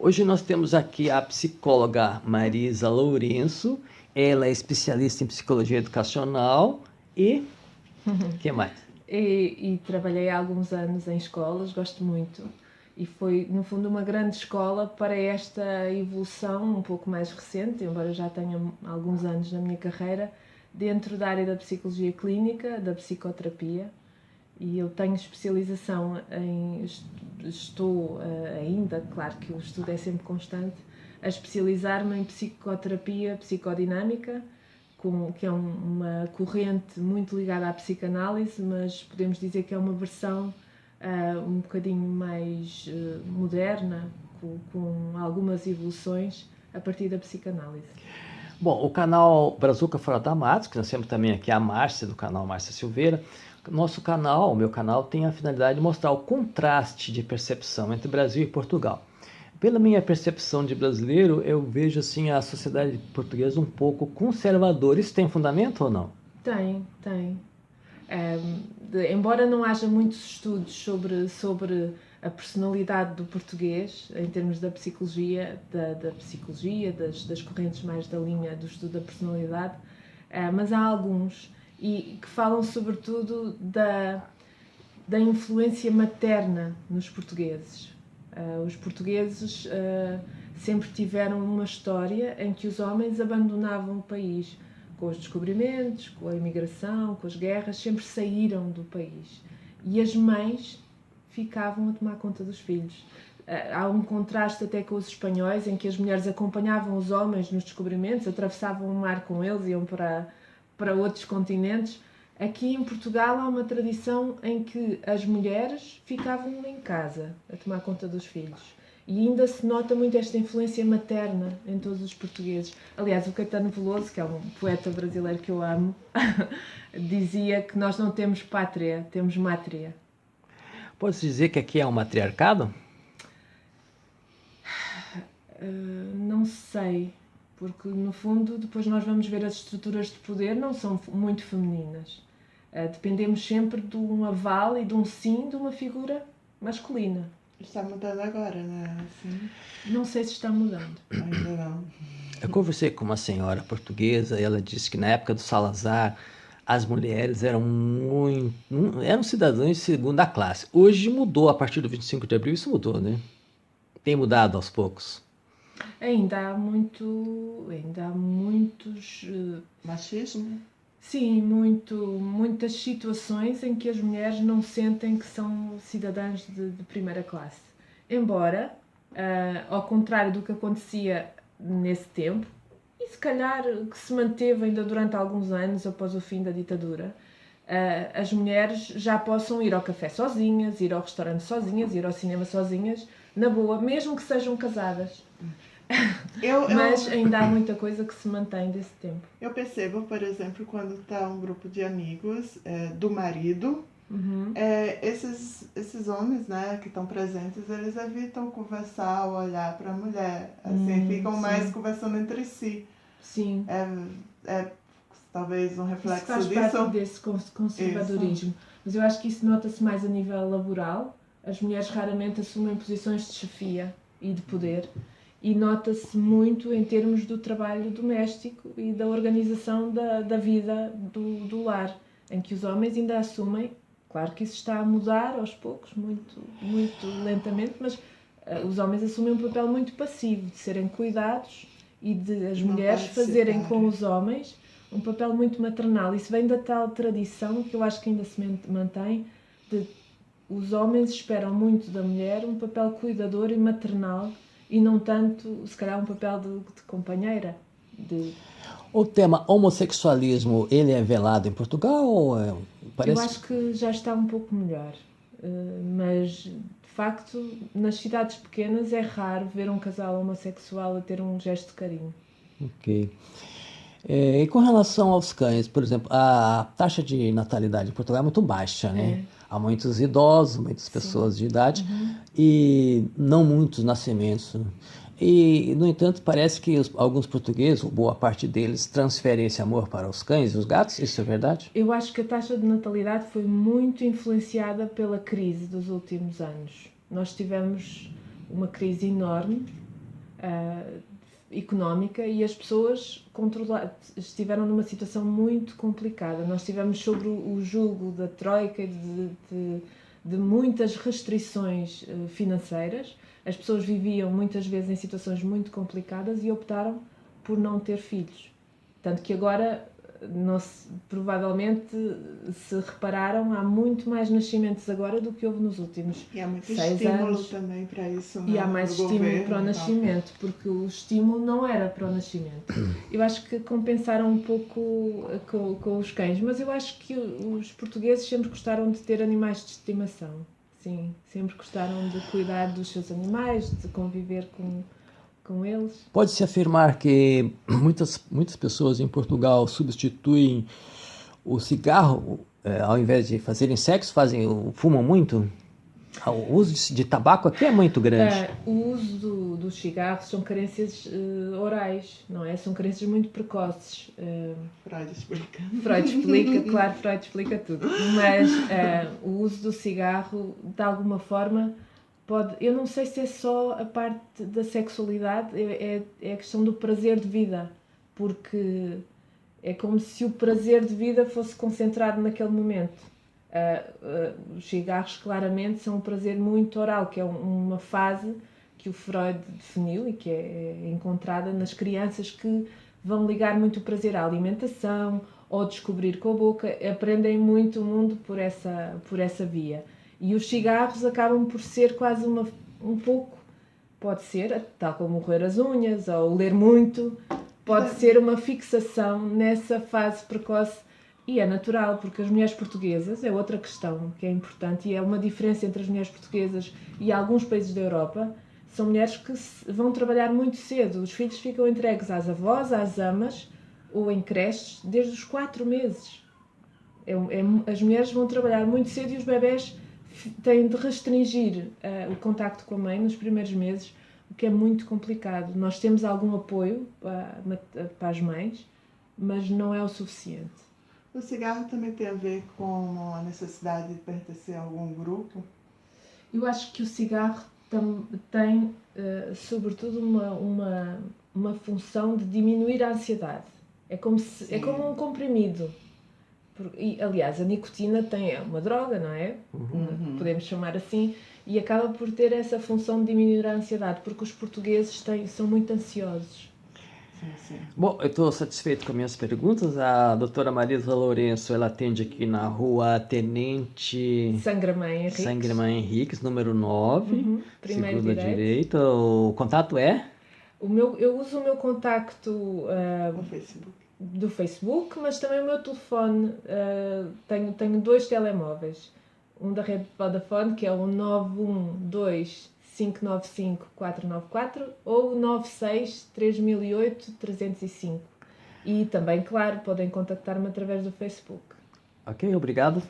Hoje nós temos aqui a psicóloga Marisa Lourenço. Ela é especialista em psicologia educacional e o que mais? E trabalhei há alguns anos em escolas, gosto muito. E foi, no fundo, uma grande escola para esta evolução um pouco mais recente, embora eu já tenha alguns anos na minha carreira, dentro da área da psicologia clínica, da psicoterapia. E eu tenho especialização em... Estou ainda, claro que o estudo é sempre constante, a especializar-me em psicoterapia psicodinâmica, que é uma corrente muito ligada à psicanálise, mas podemos dizer que é uma versão um bocadinho mais moderna, com algumas evoluções a partir da psicanálise. Bom, o canal Brazuca Fora da Matos, que nós temos também aqui a Márcia, do canal Márcia Silveira. Nosso canal, o meu canal, tem a finalidade de mostrar o contraste de percepção entre Brasil e Portugal. Pela minha percepção de brasileiro, eu vejo assim a sociedade portuguesa um pouco conservadora. Isso tem fundamento ou não? Tem. Embora não haja muitos estudos sobre a personalidade do português, em termos da psicologia, das correntes mais da linha do estudo da personalidade, mas há alguns e que falam sobretudo da influência materna nos portugueses. Os portugueses sempre tiveram uma história em que os homens abandonavam o país. Com os descobrimentos, com a imigração, com as guerras, sempre saíram do país. E as mães ficavam a tomar conta dos filhos. Há um contraste até com os espanhóis, em que as mulheres acompanhavam os homens nos descobrimentos, atravessavam o mar com eles, iam para outros continentes. Aqui em Portugal há uma tradição em que as mulheres ficavam em casa a tomar conta dos filhos. E ainda se nota muito esta influência materna em todos os portugueses. Aliás, o Caetano Veloso, que é um poeta brasileiro que eu amo, dizia que nós não temos pátria, temos mátria. Pode-se dizer que aqui é um matriarcado? Não sei, porque no fundo depois nós vamos ver as estruturas de poder não são muito femininas. Dependemos sempre de um aval e de um sim de uma figura masculina. Está mudando agora, né? Assim, Não sei se está mudando. ainda não. Eu conversei com uma senhora portuguesa e ela disse que na época do Salazar as mulheres eram cidadãs de segunda classe. Hoje mudou, a partir do 25 de abril isso mudou, né? Tem mudado aos poucos. Ainda há muitos... Machismo? Sim, muitas situações em que as mulheres não sentem que são cidadãs de primeira classe. Embora, ao contrário do que acontecia nesse tempo, e se calhar que se manteve ainda durante alguns anos após o fim da ditadura, as mulheres já possam ir ao café sozinhas, ir ao restaurante sozinhas, ir ao cinema sozinhas, na boa, mesmo que sejam casadas. Mas ainda há muita coisa que se mantém desse tempo. Eu percebo, por exemplo, quando está um grupo de amigos do marido, esses homens, né, que estão presentes, eles evitam conversar ou olhar para a mulher. Assim, ficam mais conversando entre si. Sim. Talvez um reflexo isso faz disso. parte desse conservadorismo. Isso. Mas eu acho que isso nota-se mais a nível laboral. As mulheres raramente assumem posições de chefia e de poder. E nota-se muito em termos do trabalho doméstico e da organização da vida do lar, em que os homens ainda assumem, claro que isso está a mudar aos poucos, muito lentamente, mas os homens assumem um papel muito passivo, de serem cuidados e de as mulheres fazerem com os homens um papel muito maternal. Isso vem da tal tradição que eu acho que ainda se mantém, de os homens esperam muito da mulher um papel cuidador e maternal, e não tanto, se calhar, um papel de companheira. O tema homossexualismo, ele é velado em Portugal? Eu acho que já está um pouco melhor. Mas, de facto, nas cidades pequenas é raro ver um casal homossexual a ter um gesto de carinho. Ok. E com relação aos cães, por exemplo, a taxa de natalidade em Portugal é muito baixa, né? Há muitos idosos, muitas pessoas de idade e não muitos nascimentos. E, no entanto, parece que alguns portugueses, ou boa parte deles, transferem esse amor para os cães e os gatos. Isso é verdade? Eu acho que a taxa de natalidade foi muito influenciada pela crise dos últimos anos. Nós tivemos uma crise enorme económica e as pessoas estiveram numa situação muito complicada. Nós estivemos sobre o jugo da Troika de muitas restrições financeiras. As pessoas viviam muitas vezes em situações muito complicadas e optaram por não ter filhos. Tanto que agora, provavelmente, se repararam, há muito mais nascimentos agora do que houve nos últimos 6 anos. E há muito estímulo também para isso. E há mais estímulo para o nascimento, porque o estímulo não era para o nascimento. Eu acho que compensaram um pouco com os cães, mas eu acho que os portugueses sempre gostaram de ter animais de estimação. Sim, sempre gostaram de cuidar dos seus animais, de conviver com eles. Pode-se afirmar que muitas pessoas em Portugal substituem o cigarro, ao invés de fazerem sexo, fumam muito? O uso de tabaco aqui é muito grande. O uso dos cigarros são carências orais, não é? São carências muito precoces. Freud explica. Freud explica, claro, Freud explica tudo. Mas o uso do cigarro, de alguma forma, eu não sei se é só a parte da sexualidade, é a questão do prazer de vida, porque é como se o prazer de vida fosse concentrado naquele momento. Os cigarros claramente são um prazer muito oral, que é uma fase que o Freud definiu e que é encontrada nas crianças que vão ligar muito o prazer à alimentação ou descobrir com a boca, aprendem muito o mundo por essa via. E os cigarros acabam por ser quase um pouco, pode ser, tal como roer as unhas ou ler muito, pode ser uma fixação nessa fase precoce. E é natural, porque as mulheres portuguesas, é outra questão que é importante, e é uma diferença entre as mulheres portuguesas e alguns países da Europa, são mulheres que vão trabalhar muito cedo. Os filhos ficam entregues às avós, às amas, ou em creches, desde os 4 meses. As mulheres vão trabalhar muito cedo e os bebés têm de restringir o contacto com a mãe nos primeiros meses, o que é muito complicado. Nós temos algum apoio para as mães, mas não é o suficiente. O cigarro também tem a ver com a necessidade de pertencer a algum grupo? Eu acho que o cigarro tem, sobretudo, uma função de diminuir a ansiedade. É como um comprimido. E, aliás, a nicotina é uma droga, não é? Podemos chamar assim. E acaba por ter essa função de diminuir a ansiedade, porque os portugueses são muito ansiosos. Sim. Bom, eu estou satisfeito com as minhas perguntas. A doutora Marisa Lourenço, ela atende aqui na rua Tenente Sangra-Mãe Henriques, número 9, primeiro segunda direita. O contato é? Eu uso o meu contacto do Facebook, mas também o meu telefone. Tenho 2 telemóveis. Um da rede Vodafone, que é o 912-595-494 ou o 96-3008-305. E também, claro, podem contactar-me através do Facebook. Ok, obrigado.